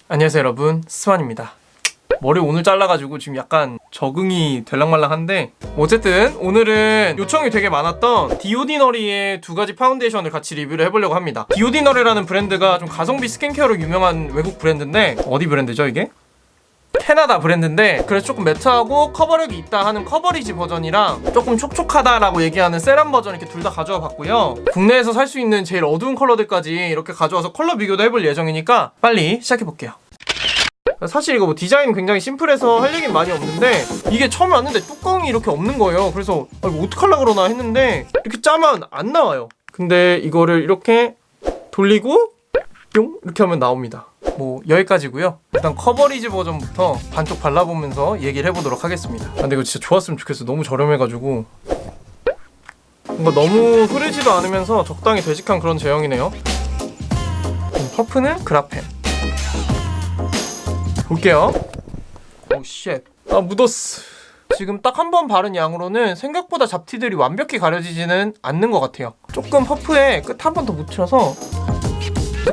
안녕하세요 여러분, 스완입니다. 머리 오늘 잘라가지고 지금 약간 적응이 될랑말랑한데, 어쨌든 오늘은 요청이 되게 많았던 디오디너리의 두 가지 파운데이션을 같이 리뷰를 해보려고 합니다. 디오디너리라는 브랜드가 좀 가성비 스킨케어로 유명한 외국 브랜드인데, 어디 브랜드죠 이게? 캐나다 브랜드인데, 그래서 조금 매트하고 커버력이 있다 하는 커버리지 버전이랑 조금 촉촉하다라고 얘기하는 세럼 버전, 이렇게 둘 다 가져와 봤고요. 국내에서 살 수 있는 제일 어두운 컬러들까지 이렇게 가져와서 컬러 비교도 해볼 예정이니까 빨리 시작해볼게요. 사실 이거 뭐 디자인 굉장히 심플해서 할 얘기는 많이 없는데, 이게 처음에 왔는데 뚜껑이 이렇게 없는 거예요. 그래서 뭐 어떡하려고 그러나 했는데 이렇게 짜면 안 나와요. 근데 이거를 이렇게 돌리고 뿅 이렇게 하면 나옵니다. 뭐 여기까지고요. 일단 커버리지 버전부터 반쪽 발라보면서 얘기를 해보도록 하겠습니다. 근데 이거 진짜 좋았으면 좋겠어. 너무 저렴해가지고 뭔가 너무 흐르지도 않으면서 적당히 되직한 그런 제형이네요. 퍼프는 그라펜 볼게요. 오 쉣. 아 묻었어. 지금 딱 한 번 바른 양으로는 생각보다 잡티들이 완벽히 가려지지는 않는 것 같아요. 조금 퍼프에 끝 한 번 더 묻혀서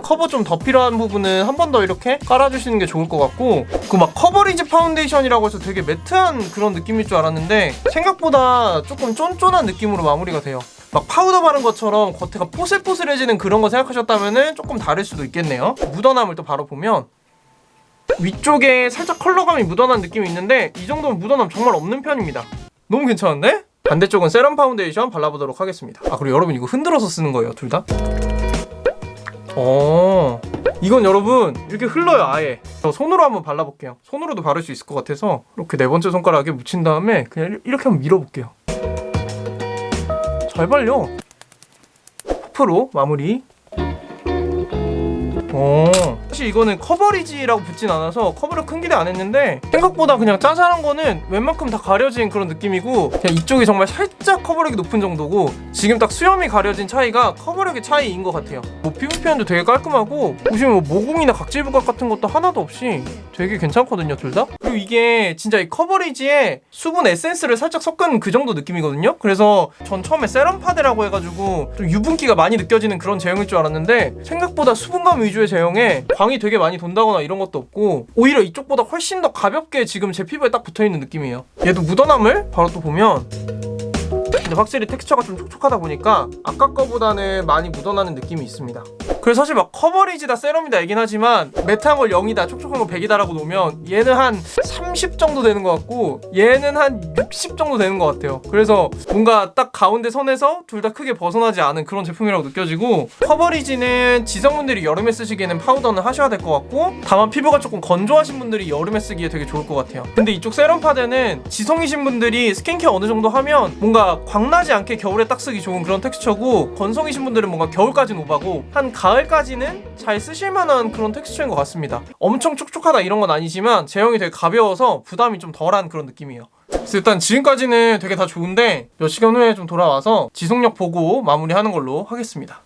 커버 좀 더 필요한 부분은 한 번 더 이렇게 깔아주시는 게 좋을 것 같고, 그 막 커버리지 파운데이션이라고 해서 되게 매트한 그런 느낌일 줄 알았는데 생각보다 조금 쫀쫀한 느낌으로 마무리가 돼요. 막 파우더 바른 것처럼 겉에가 뽀슬뽀슬해지는 그런 거 생각하셨다면 조금 다를 수도 있겠네요. 묻어남을 또 바로 보면 위쪽에 살짝 컬러감이 묻어난 느낌이 있는데, 이 정도면 묻어남 정말 없는 편입니다. 너무 괜찮은데? 반대쪽은 세럼 파운데이션 발라보도록 하겠습니다. 아 그리고 여러분 이거 흔들어서 쓰는 거예요, 둘 다. 이건 여러분 이렇게 흘러요. 아예 저 손으로 한번 발라볼게요. 손으로도 바를 수 있을 것 같아서 이렇게 네 번째 손가락에 묻힌 다음에 그냥 이렇게 한번 밀어볼게요. 잘 발려. 퍼프로 마무리. 사실 이거는 커버리지라고 붙진 않아서 커버를 큰 기대 안 했는데, 생각보다 그냥 짜잘한 거는 웬만큼 다 가려진 그런 느낌이고, 그냥 이쪽이 정말 살짝 커버력이 높은 정도고, 지금 딱 수염이 가려진 차이가 커버력의 차이인 것 같아요. 뭐 피부 표현도 되게 깔끔하고, 보시면 뭐 모공이나 각질 부각 같은 것도 하나도 없이 되게 괜찮거든요, 둘 다. 그리고 이게 진짜 이 커버리지에 수분 에센스를 살짝 섞은 그 정도 느낌이거든요. 그래서 전 처음에 세럼 파데라고 해가지고 좀 유분기가 많이 느껴지는 그런 제형일 줄 알았는데, 생각보다 수분감 위주의 제형에 광이 되게 많이 돈다거나 이런 것도 없고, 오히려 이쪽보다 훨씬 더 가볍게 지금 제 피부에 딱 붙어있는 느낌이에요. 얘도 묻어남을 바로 또 보면, 근데 확실히 텍스처가 좀 촉촉하다 보니까 아까 거보다는 많이 묻어나는 느낌이 있습니다. 그래서 사실 막 커버리지다 세럼이다 얘긴 하지만, 매트한 걸 0이다 촉촉한 거 100이다 라고 놓으면 얘는 한 30 정도 되는 것 같고 얘는 한 60 정도 되는 것 같아요. 그래서 뭔가 딱 가운데 선에서 둘 다 크게 벗어나지 않은 그런 제품이라고 느껴지고, 커버리지는 지성분들이 여름에 쓰시기에는 파우더는 하셔야 될 것 같고, 다만 피부가 조금 건조하신 분들이 여름에 쓰기에 되게 좋을 것 같아요. 근데 이쪽 세럼 파데는 지성이신 분들이 스킨케어 어느 정도 하면 뭔가 광나지 않게 겨울에 딱 쓰기 좋은 그런 텍스처고, 건성이신 분들은 뭔가 겨울까지는 오바고 한 가을까지는 잘 쓰실만한 그런 텍스처인 것 같습니다. 엄청 촉촉하다 이런 건 아니지만 제형이 되게 가벼워서 부담이 좀 덜한 그런 느낌이에요. 그래서 일단 지금까지는 되게 다 좋은데, 몇 시간 후에 좀 돌아와서 지속력 보고 마무리하는 걸로 하겠습니다.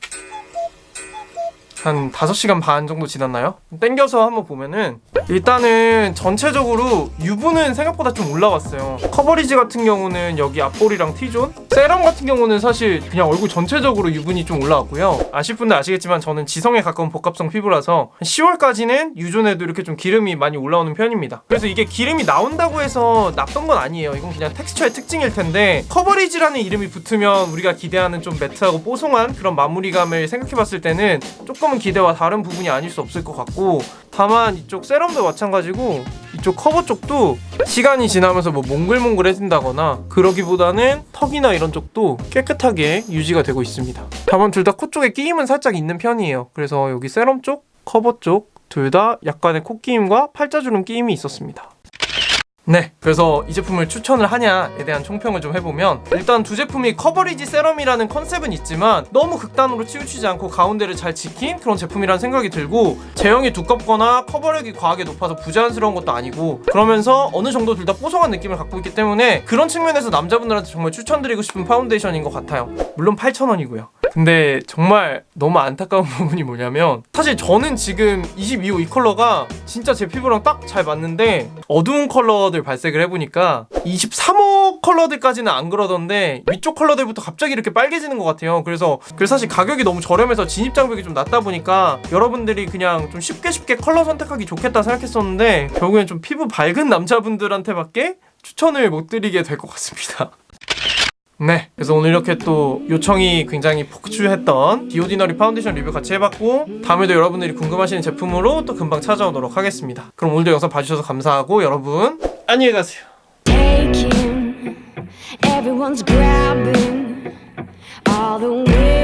한 5시간 반 정도 지났나요? 땡겨서 한번 보면은 일단은 전체적으로 유분은 생각보다 좀 올라왔어요. 커버리지 같은 경우는 여기 앞볼이랑 T존, 세럼 같은 경우는 사실 그냥 얼굴 전체적으로 유분이 좀 올라왔고요. 아실 분들 아시겠지만 저는 지성에 가까운 복합성 피부라서 10월까지는 유존에도 이렇게 좀 기름이 많이 올라오는 편입니다. 그래서 이게 기름이 나온다고 해서 나쁜 건 아니에요. 이건 그냥 텍스처의 특징일 텐데, 커버리지라는 이름이 붙으면 우리가 기대하는 좀 매트하고 뽀송한 그런 마무리감을 생각해봤을 때는 조금은 기대와 다른 부분이 아닐 수 없을 것 같고, 다만 이쪽 세럼도 마찬가지고 이쪽 커버 쪽도 시간이 지나면서 뭐 몽글몽글해진다거나 그러기보다는 턱이나 이런 쪽도 깨끗하게 유지가 되고 있습니다. 다만 둘 다 코 쪽에 끼임은 살짝 있는 편이에요. 그래서 여기 세럼 쪽, 커버 쪽 둘 다 약간의 코 끼임과 팔자주름 끼임이 있었습니다. 네, 그래서 이 제품을 추천을 하냐에 대한 총평을 좀 해보면, 일단 두 제품이 커버리지 세럼이라는 컨셉은 있지만 너무 극단으로 치우치지 않고 가운데를 잘 지킨 그런 제품이라는 생각이 들고, 제형이 두껍거나 커버력이 과하게 높아서 부자연스러운 것도 아니고, 그러면서 어느 정도 둘 다 뽀송한 느낌을 갖고 있기 때문에 그런 측면에서 남자분들한테 정말 추천드리고 싶은 파운데이션인 것 같아요. 물론 8,000원이고요. 근데 정말 너무 안타까운 부분이 뭐냐면, 사실 저는 지금 22호 이 컬러가 진짜 제 피부랑 딱 잘 맞는데, 어두운 컬러들 컬러들 발색을 해보니까 23호 컬러들까지는 안 그러던데 위쪽 컬러들부터 갑자기 이렇게 빨개지는 것 같아요. 그래서 사실 가격이 너무 저렴해서 진입 장벽이 좀 낮다 보니까 여러분들이 그냥 좀 쉽게 컬러 선택하기 좋겠다 생각했었는데 결국엔 좀 피부 밝은 남자분들한테밖에 추천을 못 드리게 될 것 같습니다. 네, 그래서 오늘 이렇게 또 요청이 굉장히 폭주했던 디오디너리 파운데이션 리뷰 같이 해봤고 다음에도 여러분들이 궁금하시는 제품으로 또 금방 찾아오도록 하겠습니다. 그럼 오늘도 영상 봐주셔서 감사하고 여러분 안녕히 가세요. Everyone's grabbing all the